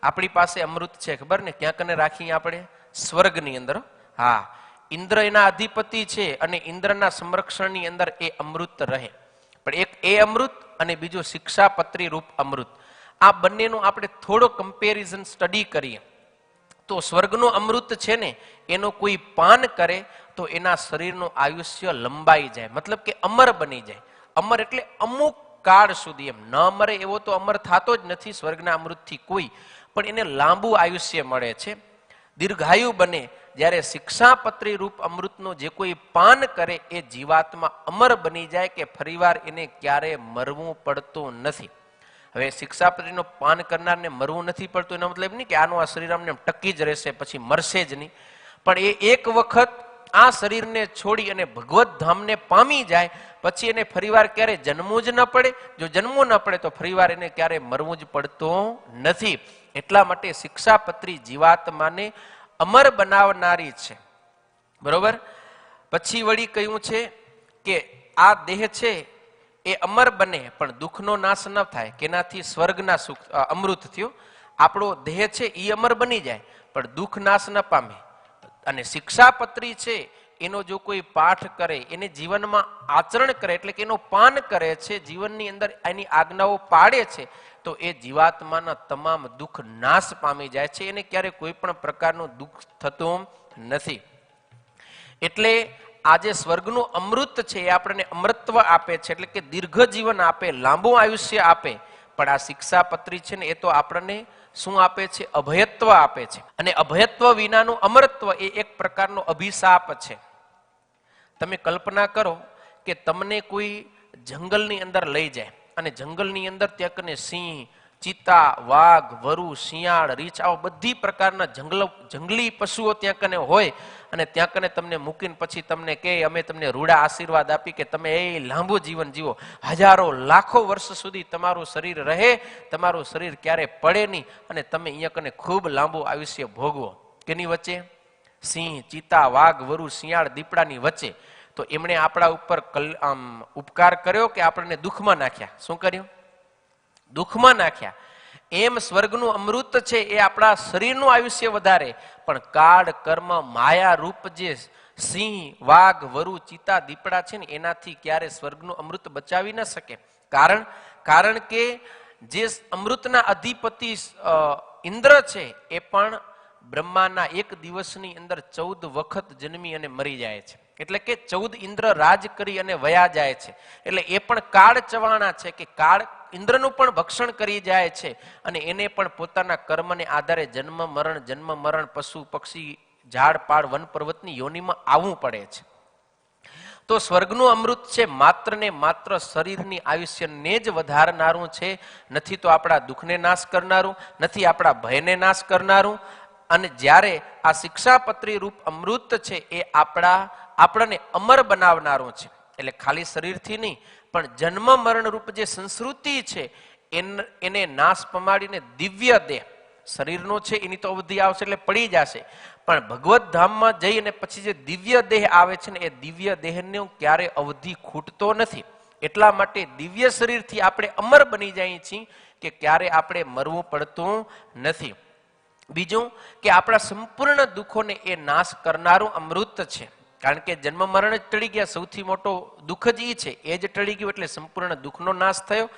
આપણી પાસે અમૃત છે, ખબર ને? ક્યાં કને રાખીએ આપણે? સ્વર્ગની અંદર. હા, ઇન્દ્ર એના અધિપતિ છે અને ઇન્દ્રના સંરક્ષણની અંદર એ અમૃત રહે. પણ એક એ અમૃત અને બીજું શિક્ષાપત્રી રૂપ અમૃત, આ બંનેનું આપણે થોડો કમ્પેરિઝન સ્ટડી કરીએ તો સ્વર્ગનું અમૃત છે ને એનો કોઈ પાન કરે તો એના શરીરનું આયુષ્ય લંબાઈ જાય, મતલબ કે અમર બની જાય. અમર એટલે અમુક કાળ સુધી, એમ ન મરે એવો તો અમર થતો જ નથી સ્વર્ગના અમૃતથી કોઈ, પણ એને લાંબુ આયુષ્ય મળે છે, દીર્ઘાયુ બને. જ્યારે શિક્ષાપત્રી રૂપ અમૃતનો જે કોઈ પાન કરે એ જીવાત્મા અમર બની જાય કે ફરીવાર એને ક્યારે મરવું પડતું નથી. હવે શિક્ષાપત્રીનો પાન કરનારને મરવું નથી પડતું એનો મતલબ નહીં કે આનું આ શરીર આમને ટકી જ રહેશે, પછી મરશે જ નહીં. પણ એ એક વખત આ શરીરને છોડી અને ભગવત ધામને પામી જાય પછી એને ફરીવાર ક્યારે જન્મવું જ ન પડે. જો જન્મવું ન પડે તો ફરીવાર એને ક્યારે મરવું જ પડતું નથી. એટલા માટે શિક્ષાપત્રી જીવાત્માને અમર બનાવનારી છે, બરોબર. પછી વળી કહ્યું છે કે આ દેહ છે એ અમર બને પણ દુઃખનો નાશ ન થાય, કેનાથી સ્વર્ગના સુખ અમૃત થયું. આપણો દેહ છે એ અમર બની જાય પણ દુઃખ નાશ ન પામે. અને શિક્ષાપત્રી છે એનો જો કોઈ પાઠ કરે, એને જીવનમાં આચરણ કરે, એટલે કે એનો પાન કરે છે, જીવનની અંદર એની આજ્ઞાઓ પાડે છે, તો એ જીવાત્માના તમામ દુઃખ નાશ પામી જાય છે, એને ક્યારે કોઈ પણ પ્રકારનું દુઃખ થતું નથી. એટલે આજે સ્વર્ગનું અમૃત છે એ આપણને અમૃતત્વ આપે છે, એટલે કે દીર્ઘ જીવન આપે, લાંબુ આયુષ્ય આપે. પણ આ શિક્ષાપત્રી છે ને એ તો આપણને શું આપે છે? અભયત્વ આપે છે. અને અભયત્વ વિનાનું અમરત્વ એ એક પ્રકારનો અભિશાપ છે. તમે કલ્પના કરો કે તમને કોઈ જંગલની અંદર લઈ જાય અને જંગલની અંદર ત્યાં કને સિંહ, ચિત્તા, વાઘ, વરુ, શિયાળ, રીંછ, આવા બધી પ્રકારના જંગલી પશુઓ ત્યાં કને હોય અને ત્યાં કને તમને મૂકીને પછી તમને કહે અમે તમને રૂડા આશીર્વાદ આપી કે તમે એ લાંબુ જીવન જીવો, હજારો લાખો વર્ષ સુધી તમારું શરીર રહે, તમારું શરીર ક્યારે પડે નહીં અને તમે અહીંયા કને ખૂબ લાંબુ આયુષ્ય ભોગવો. કેની વચ્ચે? સિંહ, ચિત્તા, વાઘ, વરુ, શિયાળ, દીપડાની વચ્ચે. તો એમણે આપણા ઉપર ઉપકાર કર્યો કે આપણને દુઃખમાં નાખ્યા. શું કર્યું? દુઃખમાં નાખ્યા. એમ સ્વર્ગનું અમૃત છે એ આપણા શરીરનું આયુષ્ય વધારે, પણ કાળ, કર્મ, માયા રૂપ જે સિંહ, વાઘ, વરુ, ચિત્તા, દીપડા છે ને એનાથી ક્યારે સ્વર્ગનું અમૃત બચાવી ન શકે. કારણ કે જે અમૃતના અધિપતિ ઇન્દ્ર છે એ પણ બ્રહ્માના એક દિવસની અંદર 14 વખત જન્મી અને મરી જાય છે. એટલે કે 14 ઇન્દ્ર રાજ કરી અને વયા જાય છે. એટલે એ પણ કાળ ચવાણા છે કે કાળ ઇન્દ્રનું પણ ભક્ષણ કરી જાય છે અને એને પણ પોતાના કર્મને આધારે જન્મ મરણ પશુ પક્ષી ઝાડ પાડ વન પર્વતની યોનિમાં આવવું પડે છે. તો સ્વર્ગનું અમૃત છે માત્ર ને માત્ર શરીરની આયુષ્યને જ વધારનારું છે, નથી તો આપણા દુઃખને નાશ કરનારું, નથી આપણા ભયને નાશ કરનારું. અને જ્યારે આ શિક્ષાપત્રી રૂપ અમૃત છે એ આપણને અમર બનાવનારું છે. એટલે ખાલી શરીરથી નહીં પણ જન્મ મરણ રૂપ જે સંસ્કૃતિ છે એને નાશ પમાડીને દિવ્ય દેહ, શરીરનો છે એની તો અવધિ આવશે એટલે પડી જશે, પણ ભગવત ધામમાં જઈ અને પછી જે દિવ્ય દેહ આવે છે ને એ દિવ્ય દેહનો ક્યારે અવધિ ખૂટતો નથી. એટલા માટે દિવ્ય શરીરથી આપણે અમર બની જઈએ છીએ કે ક્યારે આપણે મરવું પડતું નથી. બીજું કે આપણા સંપૂર્ણ દુઃખોને એ નાશ કરનારું અમૃત છે. કારણ કે જન્મ મરણ જ ટળી ગયા, સૌથી મોટો દુઃખ જ એ છે, એ જ ટળી ગયું એટલે સંપૂર્ણ દુઃખનો નાશ થયો.